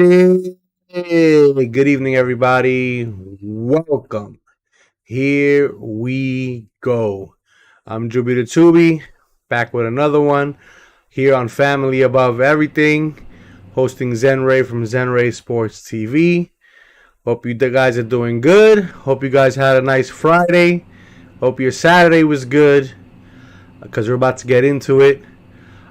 Hey, good evening, everybody. Welcome. Here we go. I'm Juby the Tubi, back with another one here on Family Above Everything, hosting Zen Ray from Zen Ray Sports TV. Hope you guys are doing good. Hope you guys had a nice Friday. Hope your Saturday was good because we're about to get into it.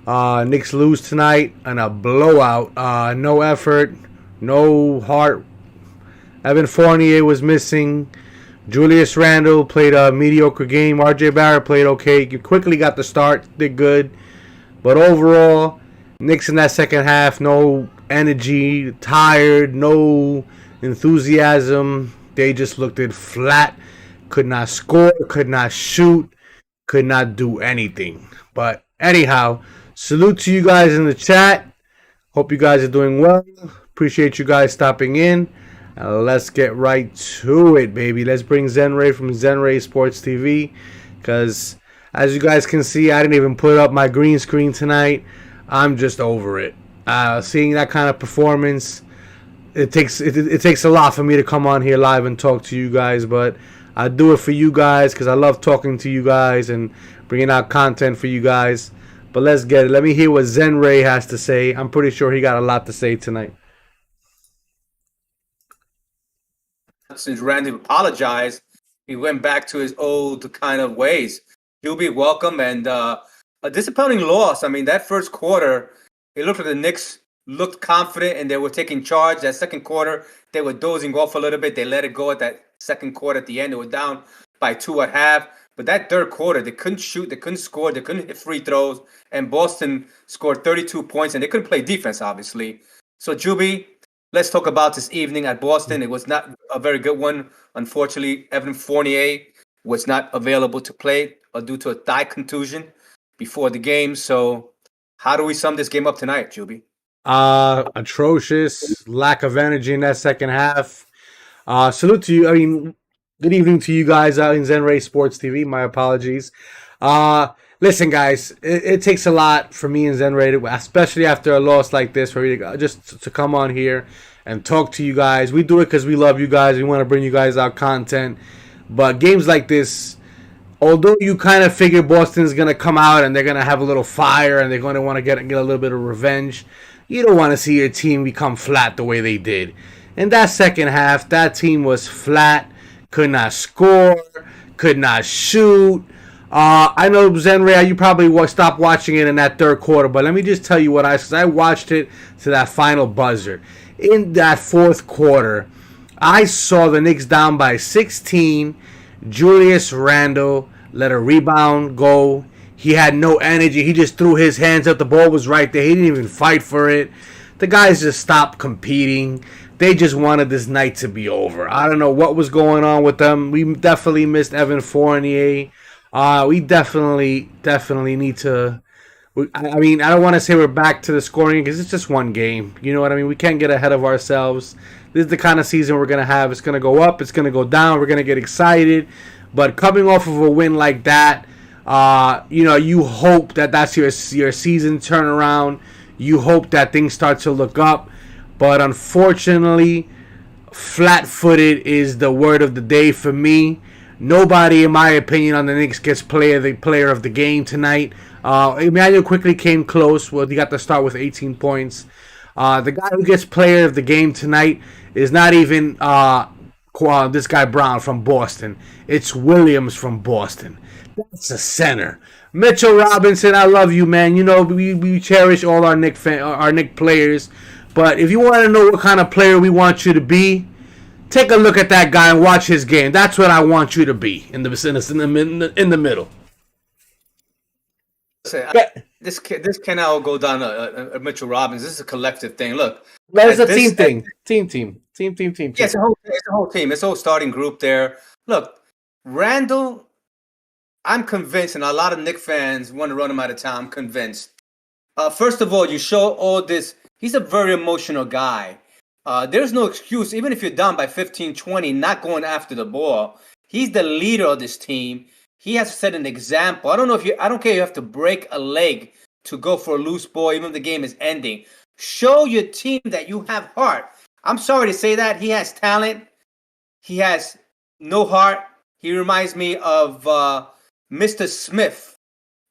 Knicks lose tonight in a blowout. No effort, no heart. Evan Fournier was missing. Julius Randle played a mediocre game. RJ Barrett played okay. He quickly got the start, did good. But overall, Knicks in that second half, no energy, tired, no enthusiasm. They just looked it flat. Could not score, could not shoot, could not do anything. But anyhow, salute to you guys in the chat. Hope you guys are doing well. Appreciate you guys stopping in. Let's get right to it, baby. Let's bring Zen Ray from Zen Ray Sports TV. Because as you guys can see, I didn't even put up my green screen tonight. I'm just over it. Seeing that kind of performance, it takes a lot for me to come on here live and talk to you guys. But I do it for you guys because I love talking to you guys and bringing out content for you guys. But let's get it. Let me hear what Zen Ray has to say. I'm pretty sure he got a lot to say tonight. Since Randy apologized, he went back to his old kind of ways. He'll be welcome, and a disappointing loss. I mean, that first quarter, it looked like the Knicks looked confident and they were taking charge. That second quarter, they were dozing off a little bit. They let it go at that second quarter at the end. They were down by 2 at half. But that third quarter, they couldn't shoot, they couldn't score, they couldn't hit free throws, and Boston scored 32 points, and they couldn't play defense, obviously. So, Juby, let's talk about this evening at Boston. It was not a very good one. Unfortunately, Evan Fournier was not available to play due to a thigh contusion before the game. So, how do we sum this game up tonight, Juby? Atrocious. Lack of energy in that second half. Salute to you. I mean, good evening to you guys out in Zen Ray Sports TV. My apologies. Listen, guys, it takes a lot for me and Zen Ray, especially after a loss like this, for me to just to come on here and talk to you guys. We do it because we love you guys. We want to bring you guys out content. But games like this, although you kind of figure Boston's going to come out and they're going to have a little fire and they're going to want to get a little bit of revenge, you don't want to see your team become flat the way they did. In that second half, that team was flat, could not score, could not shoot. I know, Zenray, you probably stopped watching it in that third quarter, but let me just tell you what I watched it to that final buzzer. In that fourth quarter, I saw the Knicks down by 16. Julius Randle let a rebound go. He had no energy. He just threw his hands up. The ball was right there. He didn't even fight for it. The guys just stopped competing. They just wanted this night to be over. I don't know what was going on with them. We definitely missed Evan Fournier. We definitely need to. I mean, I don't want to say we're back to the scoring because it's just one game. You know what I mean? We can't get ahead of ourselves. This is the kind of season we're going to have. It's going to go up. It's going to go down. We're going to get excited. But coming off of a win like that, you hope that that's your season turnaround. You hope that things start to look up. But unfortunately, flat-footed is the word of the day for me. Nobody, in my opinion, on the Knicks gets player of the game tonight. Emmanuel quickly came close. Well, he got the start with 18 points. The guy who gets player of the game tonight is not even this guy Brown from Boston. It's Williams from Boston. That's a center. Mitchell Robinson, I love you, man. You know we cherish all our Knick players. But if you want to know what kind of player we want you to be, take a look at that guy and watch his game. That's what I want you to be in the middle. This cannot all go down to Mitchell Robbins. This is a collective thing. Look, it's a team thing. Team. Yeah, it's a whole team. It's a whole starting group there. Look, Randall, I'm convinced, and a lot of Knicks fans want to run him out of town. I'm convinced. First of all, you show all this. He's a very emotional guy. There's no excuse, even if you're down by 15, 20, not going after the ball. He's the leader of this team. He has to set an example. I don't care if you have to break a leg to go for a loose ball, even if the game is ending. Show your team that you have heart. I'm sorry to say that. He has talent. He has no heart. He reminds me of Mr. Smith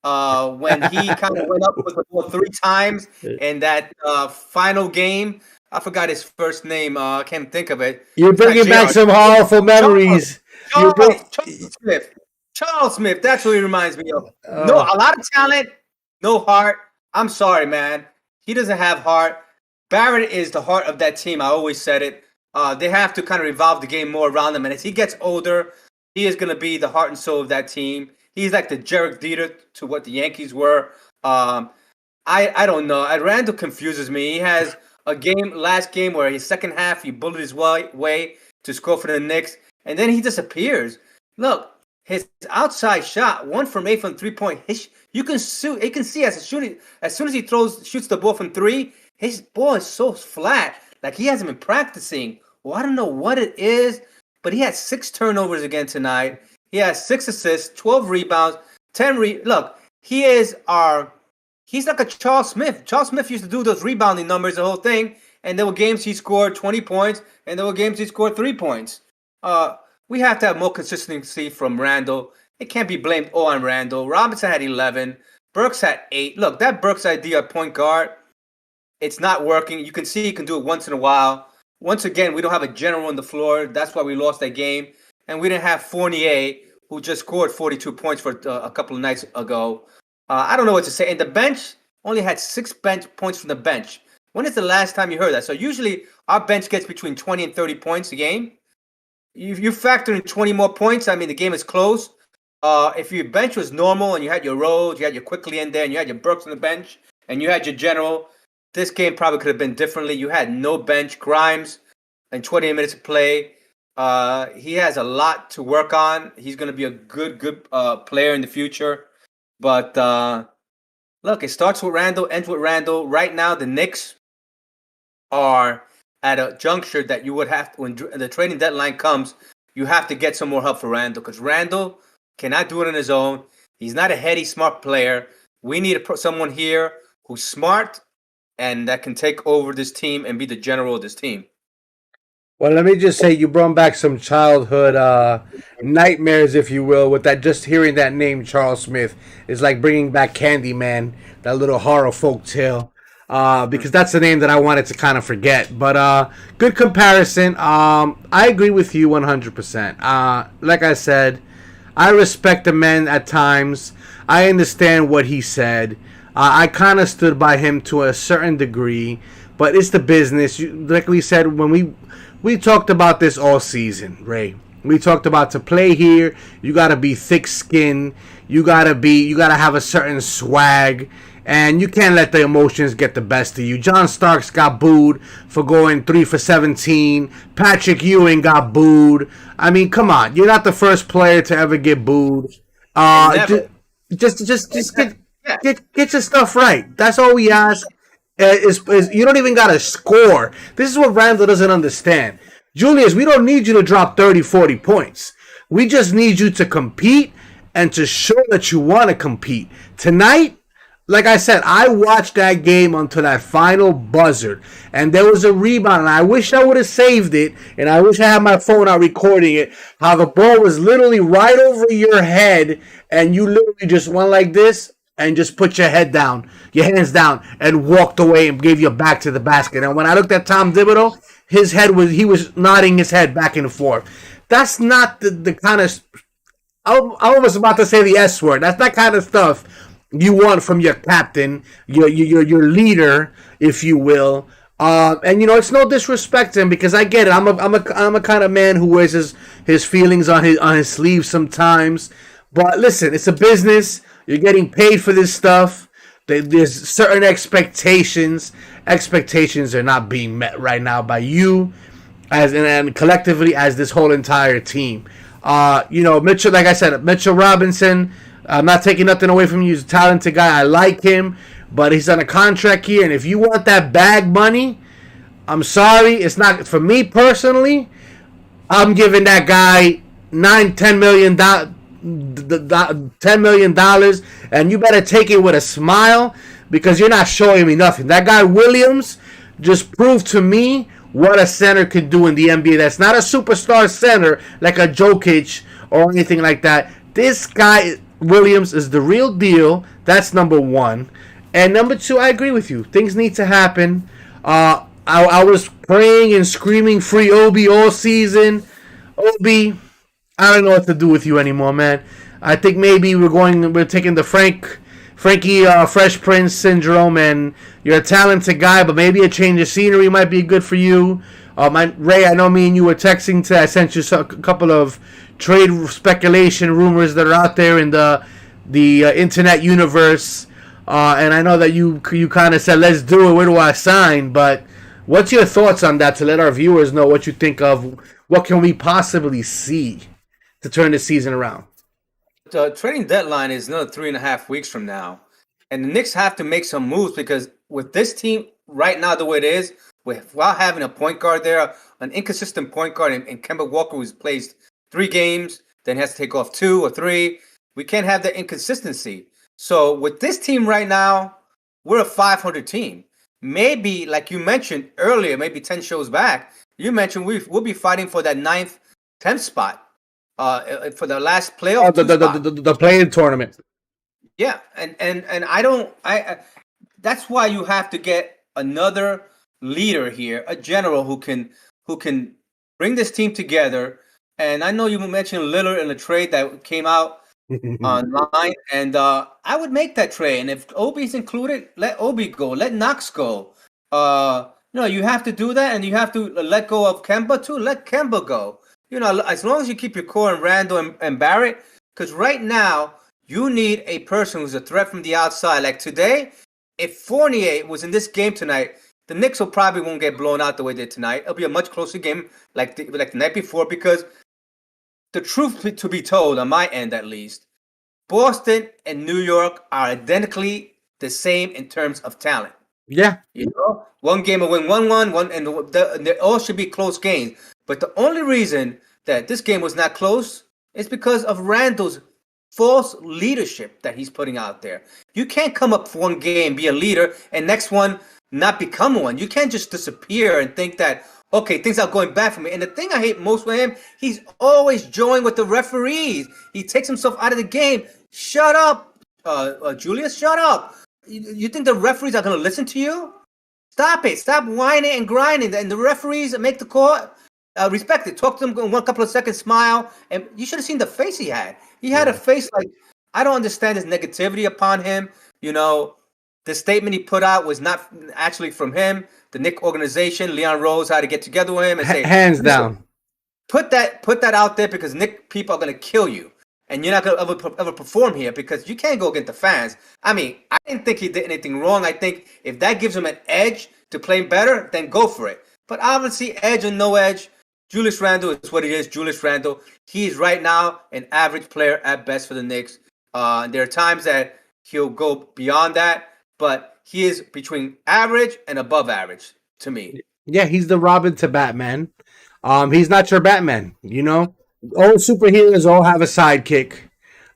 when he kind of went up with the ball 3 times in that final game. I forgot his first name. I can't think of it. You're It's not bringing back JR. some horrible Charles, memories. You bring. Charles Smith. Charles Smith. That's what he reminds me of. No, Uh, a lot of talent, no heart. I'm sorry, man. He doesn't have heart. Barrett is the heart of that team. I always said it. They have to kind of revolve the game more around him. And as he gets older, he is going to be the heart and soul of that team. He's like the Derek Jeter to what the Yankees were. I don't know. Randall confuses me. He has a game last game where his second half he bullied his way to score for the Knicks, and then he disappears. Look, his outside shot, 1 from 8 from 3 point. You can see as soon as he shoots the ball from three, his ball is so flat. Like he hasn't been practicing. Well, I don't know what it is, but he had 6 turnovers again tonight. He has 6 assists, 12 rebounds, 10 look. He's like a Charles Smith. Charles Smith used to do those rebounding numbers, the whole thing, and there were games he scored 20 points, and there were games he scored 3 points. We have to have more consistency from Randall. It can't be blamed all on Randall. Robinson had 11. Burks had 8. Look, that Burks idea at point guard, it's not working. You can see he can do it once in a while. Once again, we don't have a general on the floor. That's why we lost that game. And we didn't have Fournier, who just scored 42 points for a couple of nights ago. I don't know what to say. And the bench only had 6 bench points from the bench. When is the last time you heard that? So usually our bench gets between 20 and 30 points a game. If you factor in 20 more points, I mean, the game is close. If your bench was normal and you had your Rhodes, you had your Quickly in there, and you had your Brooks on the bench, and you had your general, this game probably could have been differently. You had no bench. Grimes and 20 minutes of play. He has a lot to work on. He's going to be a good player in the future. But look, it starts with Randall, ends with Randall. Right now, the Knicks are at a juncture that you would have to, when the trading deadline comes, you have to get some more help for Randall because Randall cannot do it on his own. He's not a heady, smart player. We need someone here who's smart and that can take over this team and be the general of this team. Well, let me just say you brought back some childhood nightmares, if you will, with that. Just hearing that name, Charles Smith, is like bringing back Candyman, that little horror folk tale. Because that's the name that I wanted to kind of forget. But good comparison. I agree with you 100%. Like I said, I respect the man at times. I understand what he said. I kind of stood by him to a certain degree, but it's the business. Like we said when we talked about this all season, Ray. We talked about to play here, you gotta be thick-skinned. You gotta have a certain swag, and you can't let the emotions get the best of you. John Starks got booed for going 3 for 17. Patrick Ewing got booed. I mean, come on, you're not the first player to ever get booed. Just get your stuff right. That's all we ask. Is you don't even gotta score. This is what Randall doesn't understand. Julius, we don't need you to drop 30, 40 points. We just need you to compete and to show that you want to compete. Tonight, like I said, I watched that game until that final buzzer, and there was a rebound, and I wish I would have saved it, and I wish I had my phone out recording it, how the ball was literally right over your head, and you literally just went like this, and just put your head down, your hands down, and walked away and gave your back to the basket. And when I looked at Tom Thibodeau, he was nodding his head back and forth. That's not the kind of, I was about to say the S word. That's that kind of stuff you want from your captain, your leader, if you will. And it's no disrespect to him because I get it. I'm a kind of man who wears his feelings on his sleeve sometimes. But listen, it's a business. You're getting paid for this stuff. There's certain expectations. Expectations are not being met right now by you, and collectively as this whole entire team. Mitchell, like I said, Mitchell Robinson. I'm not taking nothing away from you. He's a talented guy. I like him, but he's on a contract here, and if you want that bag money, I'm sorry, it's not for me personally. I'm giving that guy $10 million, and you better take it with a smile because you're not showing me nothing. That guy Williams just proved to me what a center could do in the NBA. That's not a superstar center like a Jokic or anything like that. This guy Williams is the real deal. That's number one. And number two, I agree with you. Things need to happen. I was praying and screaming free Obi all season. Obi, I don't know what to do with you anymore, man. I think maybe we're taking the Frankie Fresh Prince syndrome, and you're a talented guy, but maybe a change of scenery might be good for you. Ray, I know me and you were texting today. I sent you a couple of trade speculation rumors that are out there in the internet universe, and I know that you kind of said, "Let's do it. Where do I sign?" But what's your thoughts on that to let our viewers know what you think of what can we possibly see to turn the season around? The trading deadline is another 3.5 weeks from now, and the Knicks have to make some moves because with this team right now, the way it is, while having a point guard there, an inconsistent point guard, and Kemba Walker, who's played 3 games, then has to take off 2 or 3, we can't have that inconsistency. So with this team right now, we're a 500 team. Maybe, like you mentioned earlier, maybe 10 shows back, you mentioned we'll be fighting for that 9th, 10th spot. For the last playoff, the playing tournament. Yeah, and that's why you have to get another leader here, a general who can bring this team together. And I know you mentioned Lillard in the trade that came out online, and I would make that trade. And if Obi's included, let Obi go, let Knox go. You have to do that, and you have to let go of Kemba too. Let Kemba go. As long as you keep your core in Randall and Barrett, because right now you need a person who's a threat from the outside. Like today, if Fournier was in this game tonight, the Knicks probably won't get blown out the way they did tonight. It'll be a much closer game, like the night before. Because the truth to be told, on my end at least, Boston and New York are identically the same in terms of talent. Yeah, one game will win 1-1, and they all should be close games. But the only reason that this game was not close is because of Randall's false leadership that he's putting out there. You can't come up for one game, be a leader, and next one not become one. You can't just disappear and think that, okay, things are going bad for me. And the thing I hate most with him, he's always joining with the referees. He takes himself out of the game. Shut up, Julius, shut up. You think the referees are going to listen to you? Stop it. Stop whining and grinding. And the referees make the call. Respect it. Talk to them, one couple of seconds, smile, and you should have seen the face he had. He had a face like, I don't understand his negativity upon him. The statement he put out was not actually from him. The Knicks organization, Leon Rose, had to get together with him and say, hands down, put that out there because Knicks people are going to kill you, and you're not going to ever perform here because you can't go against the fans. I mean, I didn't think he did anything wrong. I think if that gives him an edge to play better, then go for it. But obviously, edge or no edge, Julius Randle is what it is. Julius Randle. He's right now an average player at best for the Knicks. There are times that he'll go beyond that, but he is between average and above average to me. Yeah, he's the Robin to Batman. He's not your Batman. All superheroes all have a sidekick,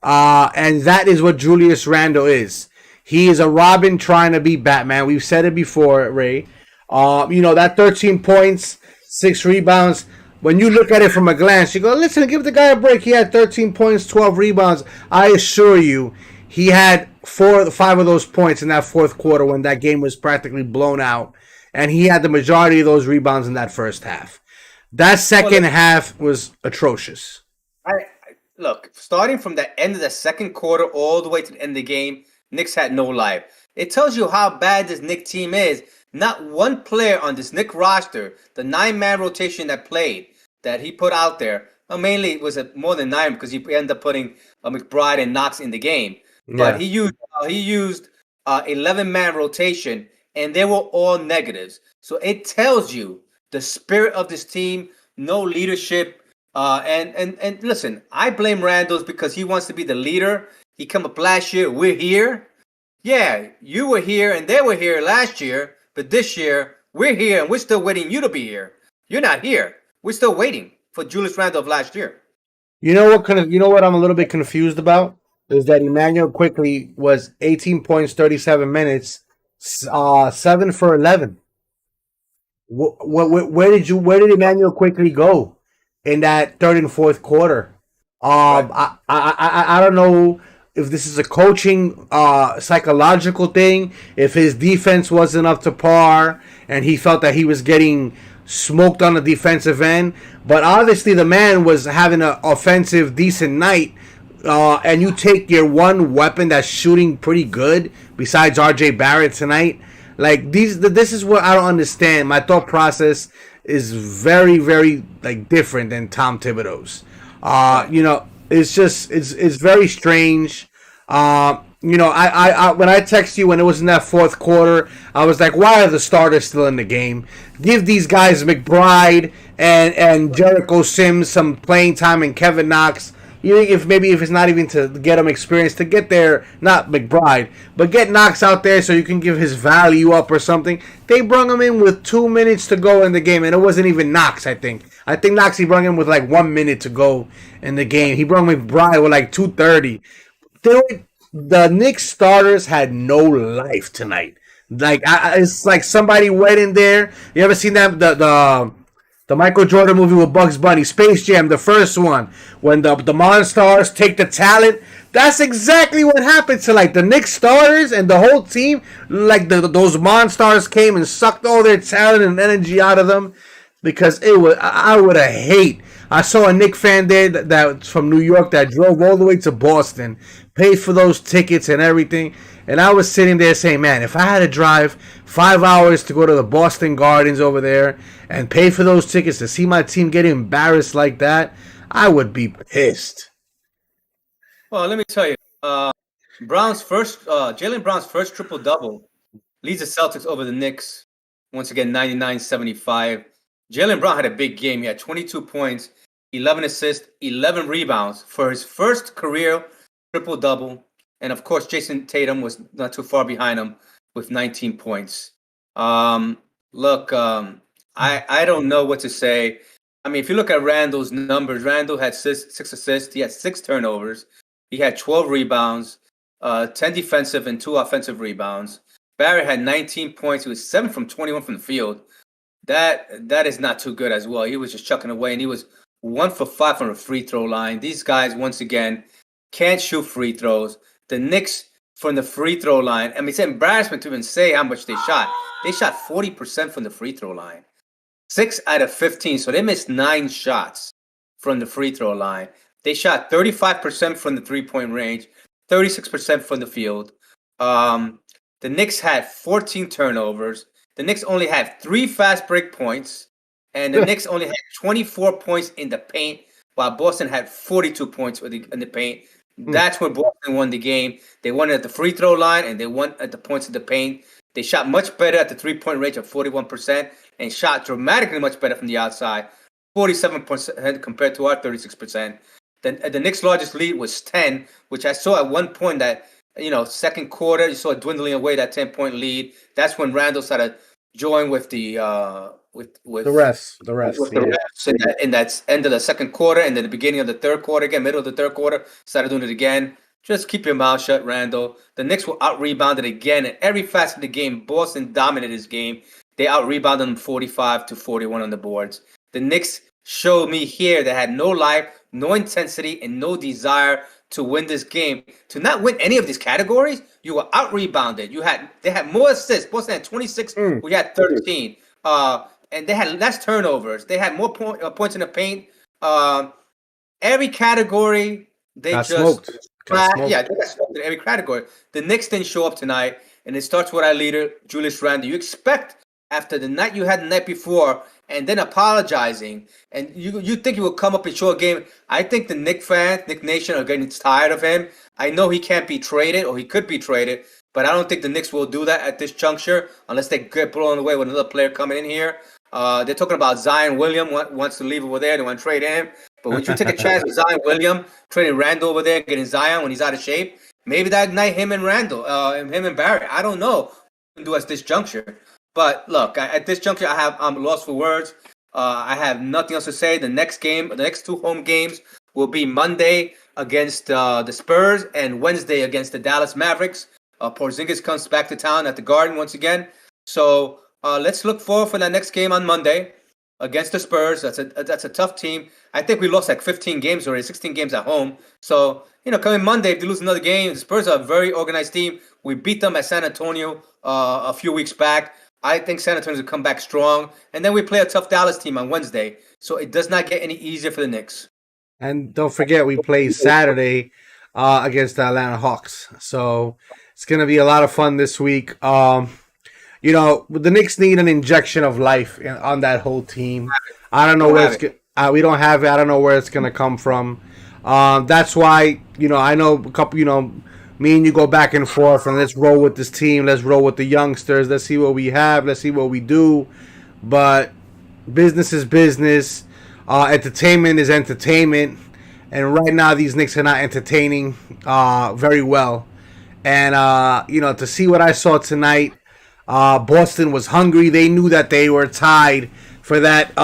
and that is what Julius Randle is. He is a Robin trying to be Batman. We've said it before, Ray. That 13 points, 6 rebounds. When you look at it from a glance, you go, listen, give the guy a break. He had 13 points, 12 rebounds. I assure you, he had 5 of those points in that fourth quarter when that game was practically blown out. And he had the majority of those rebounds in that first half. That second half was atrocious. Look, starting from the end of the second quarter all the way to the end of the game, Knicks had no life. It tells you how bad this Knicks team is. Not one player on this Knicks roster, the 9-man rotation that he put out there, mainly it was more than 9 because he ended up putting McBride and Knox in the game. Yeah. But he used 11-man rotation, and they were all negatives. So it tells you the spirit of this team, no leadership. And listen, I blame Randall because he wants to be the leader. He come up last year. We're here. Yeah, you were here and they were here last year. But this year, we're here and we're still waiting you to be here. You're not here. We're still waiting for Julius Randle of last year. You know what I'm a little bit confused about? Is that Emmanuel Quickly was 18 points, 37 minutes, 7 for 11. Where did Emmanuel quickly go in that third and fourth quarter? Right. I don't know if this is a coaching psychological thing, if his defense wasn't up to par and he felt that he was getting smoked on the defensive end, but obviously the man was having an offensive decent night. And you take your one weapon that's shooting pretty good besides RJ Barrett tonight. Like this is what I don't understand. My thought process is very, very like different than Tom Thibodeau's. Right. It's just it's very strange. I when I text you when it was in that fourth quarter, I was like, why are the starters still in the game? Give these guys McBride and Jericho Sims some playing time and Kevin Knox. You think if it's not even to get him experience to get there, not McBride, but get Knox out there so you can give his value up or something. They brung him in with 2 minutes to go in the game, and it wasn't even Knox. I think Knox he brung him with like 1 minute to go in the game. He brung McBride with like 2:30. The Knicks starters had no life tonight. Like it's like somebody went in there. You ever seen that the Michael Jordan movie with Bugs Bunny, Space Jam, the first one, when the Monstars take the talent. That's exactly what happened to like the Knicks starters and the whole team. Like those Monstars came and sucked all their talent and energy out of them because it was I would have hate. I saw a Knicks fan there that's from New York that drove all the way to Boston, paid for those tickets and everything. And I was sitting there saying, man, if I had to drive 5 hours to go to the Boston Gardens over there and pay for those tickets to see my team get embarrassed like that, I would be pissed. Well, let me tell you, Jalen Brown's first triple double leads the Celtics over the Knicks. Once again, 99-75. Jalen Brown had a big game. He had 22 points, 11 assists, 11 rebounds for his first career triple double. And of course, Jason Tatum was not too far behind him with 19 points. Look, I don't know what to say. I mean, if you look at Randall's numbers, Randall had six assists. He had 6 turnovers. He had 12 rebounds, 10 defensive and 2 offensive rebounds. Barrett had 19 points. He was 7 from 21 from the field. That is not too good as well. He was just chucking away, and he was 1 for 5 from the free throw line. These guys, once again, can't shoot free throws. The Knicks from the free throw line. I mean, it's an embarrassment to even say how much they shot. They shot 40% from the free throw line. 6 out of 15. So they missed 9 shots from the free throw line. They shot 35% from the 3-point range, 36% from the field. The Knicks had 14 turnovers. The Knicks only had 3 fast break points. And the Knicks only had 24 points in the paint, while Boston had 42 points in the paint. That's when Boston won the game. They won at the free throw line and they won at the points of the paint. They shot much better at the 3-point range of 41% and shot dramatically much better from the outside, 47% compared to our 36%. The Knicks' largest lead was 10, which I saw at one point that, second quarter, you saw it dwindling away, that 10-point lead. That's when Randall started join with the with the refs. with the refs in that end of the second quarter and then the beginning of the third quarter again, middle of the third quarter, started doing it again. Just keep your mouth shut, Randall. The Knicks were out-rebounded again in every facet of the game. Boston dominated this game. They out-rebounded them 45-41 on the boards. The Knicks showed me here they had no life, no intensity, and no desire to win this game. To not win any of these categories, you were out-rebounded. They had more assists. Boston had 26. We had 13. And they had less turnovers. They had more points in the paint. Every category, they got just smoked. yeah, they got smoked in every category. The Knicks didn't show up tonight, and it starts with our leader, Julius Randle. You expect after the night you had the night before, and then apologizing, and you think he will come up and show a game. I think the Knicks fans, Knicks Nation, are getting tired of him. I know he can't be traded, or he could be traded, but I don't think the Knicks will do that at this juncture unless they get blown away with another player coming in here. They're talking about Zion William wants to leave over there. They want to trade him. But would you take a chance with Zion William, trading Randall over there, getting Zion when he's out of shape? Maybe that ignite him and Randall, him and Barrett. I don't know what to do at this juncture. But look, at this juncture, I'm lost for words. I have nothing else to say. The next 2 home games will be Monday against the Spurs and Wednesday against the Dallas Mavericks. Porzingis comes back to town at the Garden once again. So let's look forward for that next game on Monday against the Spurs. That's a tough team. I think we lost like 15 games already, 16 games at home. So coming Monday, if they lose another game, the Spurs are a very organized team. We beat them at San Antonio a few weeks back. I think San Antonio will come back strong, and then we play a tough Dallas team on Wednesday. So it does not get any easier for the Knicks. And don't forget, we play Saturday against the Atlanta Hawks. So it's going to be a lot of fun this week. The Knicks need an injection of life on that whole team. I don't know where we don't have it. I don't know where it's going to come from. That's why, I know a couple, me and you go back and forth and let's roll with this team. Let's roll with the youngsters. Let's see what we have. Let's see what we do. But business is business. Entertainment is entertainment. And right now, these Knicks are not entertaining very well. And, to see what I saw tonight, Boston was hungry. They knew that they were tied for that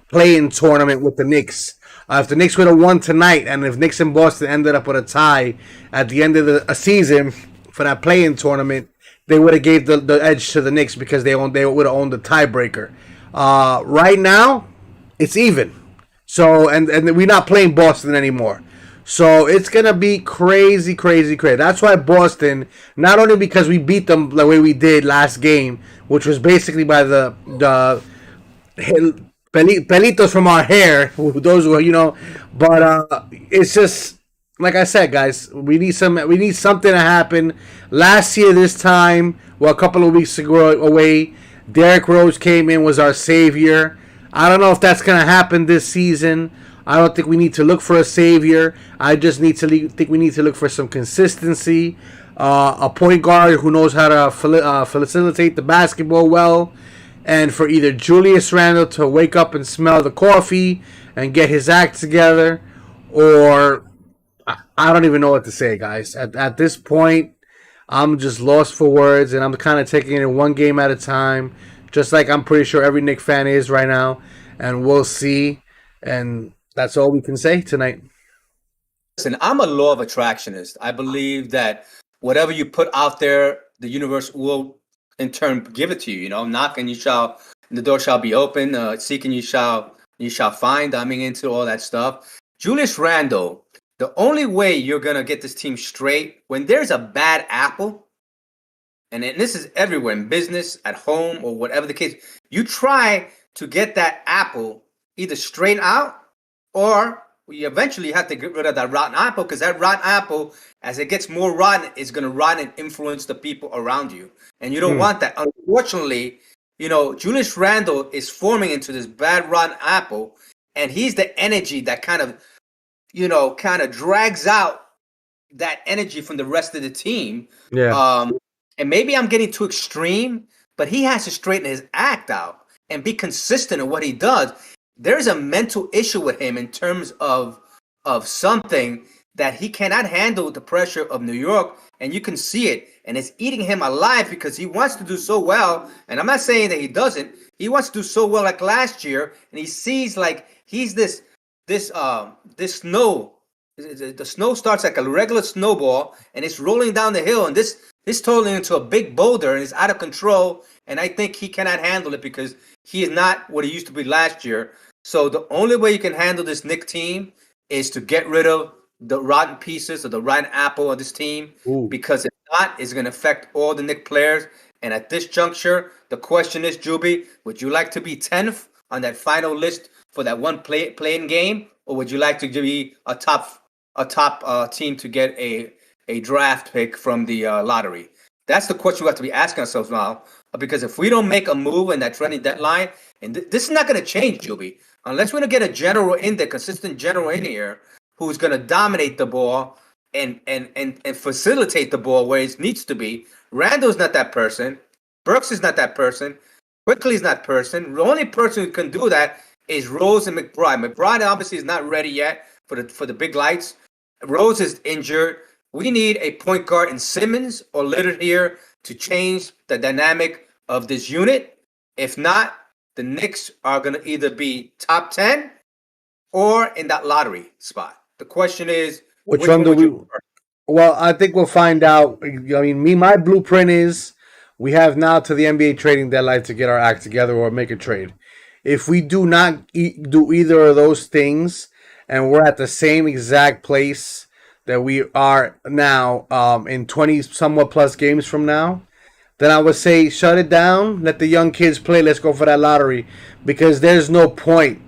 play-in tournament with the Knicks. If the Knicks would have won tonight, and if Knicks and Boston ended up with a tie at the end of the season for that play-in tournament, they would have gave the edge to the Knicks because they would have owned the tiebreaker. Right now, it's even. So and we're not playing Boston anymore. So it's gonna be crazy, crazy, crazy. That's why Boston, not only because we beat them the way we did last game, which was basically by the pelitos from our hair, those were but it's just like I said, guys. We need something to happen. Last year, this time, a couple of weeks ago away, Derrick Rose came in, was our savior. I don't know if that's going to happen this season. I don't think we need to look for a savior. I just think we need to look for some consistency. A point guard who knows how to facilitate the basketball well. And for either Julius Randle to wake up and smell the coffee and get his act together. Or I don't even know what to say, guys. At this point, I'm just lost for words. And I'm kind of taking it one game at a time. Just like I'm pretty sure every Knicks fan is right now. And we'll see. And that's all we can say tonight. Listen, I'm a law of attractionist. I believe that whatever you put out there, the universe will in turn give it to you. Knock and the door shall be open. Seeking you shall find. Diving into all that stuff. Julius Randle, the only way you're gonna get this team straight when there's a bad apple. And this is everywhere in business, at home, or whatever the case. You try to get that apple either straight out, or you eventually have to get rid of that rotten apple, because that rotten apple, as it gets more rotten, is going to rot and influence the people around you. And you don't want that. Unfortunately, Julius Randle is forming into this bad rotten apple, and he's the energy that kind of drags out that energy from the rest of the team. Yeah. And maybe I'm getting too extreme, but he has to straighten his act out and be consistent in what he does. There's a mental issue with him in terms of something that he cannot handle the pressure of New York, and you can see it, and it's eating him alive because he wants to do so well. And I'm not saying that he doesn't. He wants to do so well like last year, and he sees like he's this snow. The snow starts like a regular snowball, and it's rolling down the hill, and this turning into a big boulder, and it's out of control. And I think he cannot handle it because he is not what he used to be last year. So the only way you can handle this Knicks team is to get rid of the rotten pieces or the rotten apple of this team. Ooh. Because if not, it's going to affect all the Knicks players. And at this juncture, the question is, Juby, would you like to be 10th on that final list for that one playing game, or would you like to be a top team to get a draft pick from the lottery? That's the question we have to be asking ourselves now. Because if we don't make a move in that trending deadline, and this is not going to change, Juby, unless we're going to get a general in there, consistent general in here, who's going to dominate the ball and facilitate the ball where it needs to be. Randall's not that person. Burks is not that person. Quickly's not that person. The only person who can do that is Rose and McBride. McBride obviously is not ready yet for the big lights. Rose is injured. We need a point guard in Simmons or Lillard here to change the dynamic of this unit. If not, the Knicks are going to either be top 10 or in that lottery spot. The question is, Which one do we? Well, I think we'll find out. I mean, my blueprint is we have now to the NBA trading deadline to get our act together or make a trade. If we do not do either of those things, and we're at the same exact place that we are now, in 20 somewhat plus games from now, then I would say shut it down, let the young kids play. Let's go for that lottery because there's no point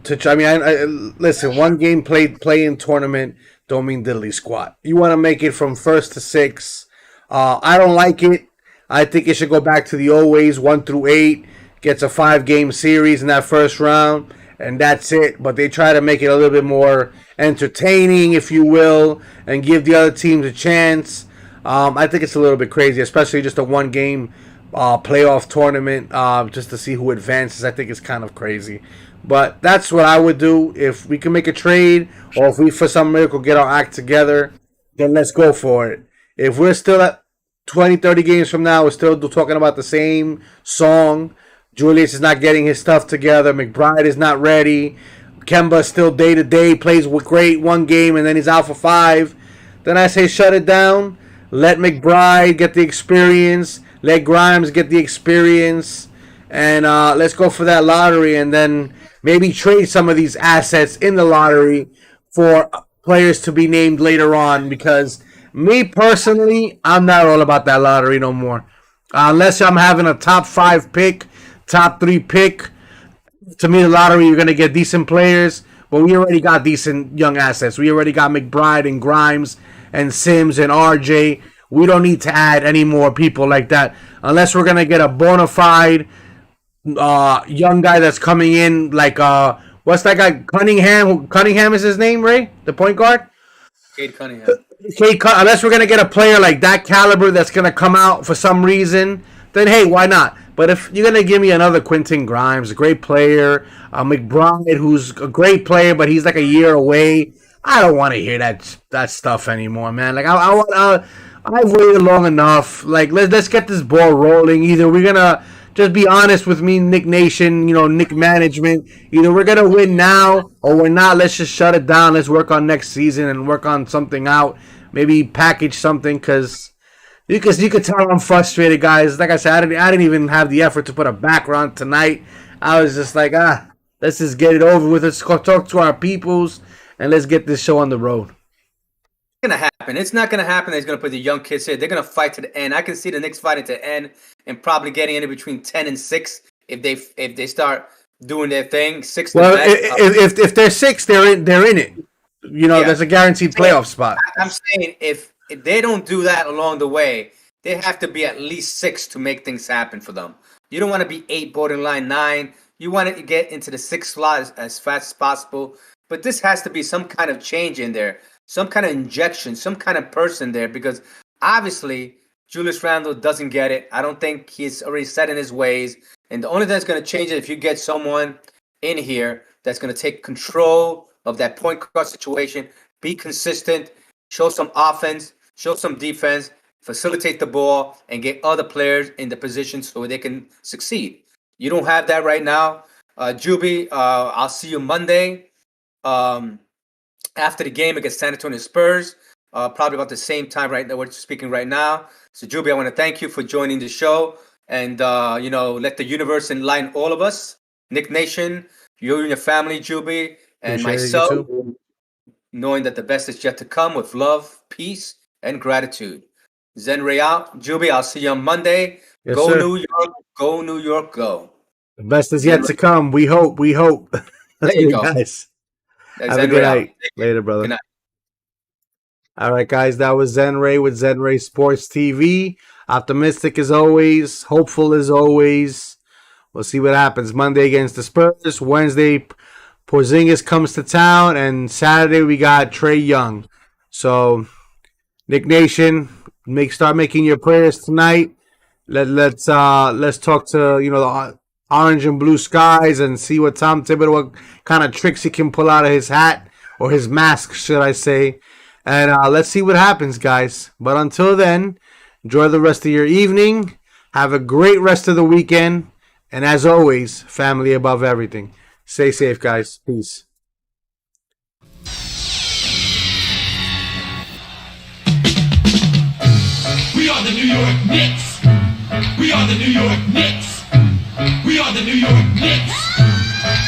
to try. I mean, listen. One game play in tournament don't mean diddly squat. You want to make it from first to six. I don't like it. I think it should go back to the old ways, 1 through 8. Gets a 5 game series in that first round, and that's it. But they try to make it a little bit more entertaining, if you will, and give the other teams a chance. I think it's a little bit crazy, especially just a 1 game playoff tournament just to see who advances. I think it's kind of crazy. But that's what I would do if we can make a trade or if we, for some miracle, get our act together, then let's go for it. If we're still at 20, 30 games from now, we're still talking about the same song. Julius is not getting his stuff together. McBride is not ready. Kemba still day to day, plays with great 1 game, and then he's out for 5. Then I say shut it down. Let McBride get the experience. Let Grimes get the experience. And let's go for that lottery and then maybe trade some of these assets in the lottery for players to be named later on because me personally, I'm not all about that lottery no more. Unless I'm having a top 5 pick, top 3 pick. To me, the lottery, you're going to get decent players, but we already got decent young assets. We already got McBride and Grimes and Sims and RJ. We don't need to add any more people like that unless we're going to get a bona fide young guy that's coming in like what's that guy Cunningham is his name, Ray, the point guard. Cade Cunningham. Unless we're gonna get a player like that caliber that's gonna come out for some reason, then hey, why not? But if you're gonna give me another Quentin Grimes, a great player, McBride, who's a great player, but he's like a year away, I don't want to hear that stuff anymore, man. Like I've waited long enough. Like let's get this ball rolling. Either we're gonna just be honest with me, Nick Nation, Nick management. Either we're gonna win now or we're not. Let's just shut it down. Let's work on next season and work on something out. Maybe package something because you could tell I'm frustrated, guys. Like I said, I didn't even have the effort to put a background tonight. I was just like, let's just get it over with. Let's go talk to our peoples and let's get this show on the road. Gonna happen. It's not gonna happen. He's gonna put the young kids here. They're gonna fight to the end. I can see the Knicks fighting to the end and probably getting in between 10 and 6 if they start doing their thing. 6. Well, if they're 6, they're in it. Yeah. There's a guaranteed playoff spot. I'm saying if they don't do that along the way, they have to be at least 6 to make things happen for them. You don't want to be 8, borderline 9. You want to get into the 6th slot as fast as possible. But this has to be some kind of change in there. Some kind of injection, some kind of person there, because obviously Julius Randle doesn't get it. I don't think he's already set in his ways. And the only thing that's going to change it if you get someone in here that's going to take control of that point guard situation, be consistent, show some offense, show some defense, facilitate the ball, and get other players in the position so they can succeed. You don't have that right now. Juby, I'll see you Monday. After the game against San Antonio Spurs, probably about the same time right now we're speaking right now. So, Juby, I want to thank you for joining the show and, let the universe enlighten all of us. Nick Nation, you and your family, Juby, and Appreciate myself, knowing that the best is yet to come with love, peace, and gratitude. Zen Ray out. Juby, I'll see you on Monday. Yes, Go sir. New York. Go New York. Go. The best is yet to come. We hope. There you go. Guys. Have Zen a good Ray out. night. Later, brother. Good night. All right, guys. That was Zen Ray with Zen Ray Sports TV. Optimistic as always. Hopeful as always. We'll see what happens. Monday against the Spurs. Wednesday, Porzingis comes to town. And Saturday, we got Trae Young. So, Nick Nation, start making your prayers tonight. Let's talk to the orange and blue skies and see what Tom Thibodeau, what kind of tricks he can pull out of his hat or his mask, should I say. And let's see what happens, guys. But until then, enjoy the rest of your evening. Have a great rest of the weekend. And as always, family above everything. Stay safe, guys. Peace. We are the New York Knicks. We are the New York Knicks. We are the New York Knicks.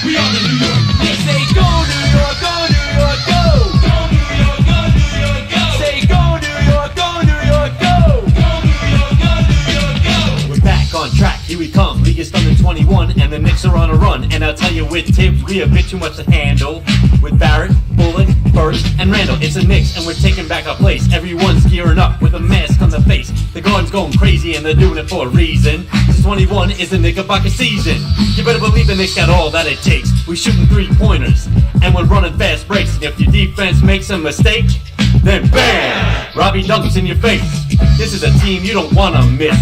We are the New York Knicks. Say go New York, go New York, go. Go New York, go New York, go. Say go New York, go New York, go. Go New York, go New York, go. We're back on track, here we come. League is done in 21, and the Knicks are on a run. And I'll tell you with Tibbs, we a bit too much to handle. With Barrett, Bullock, Burks, and Randall, it's the Knicks, and we're taking back our place. Everyone's gearing up with a mask on their face. The Garden's going crazy, and they're doing it for a reason. 21 is the Knickerbocker season. You better believe the Knicks got all that it takes. We shooting 3-pointers, and we're running fast breaks. And if your defense makes a mistake, then bam! Robbie Duncan's in your face. This is a team you don't wanna miss.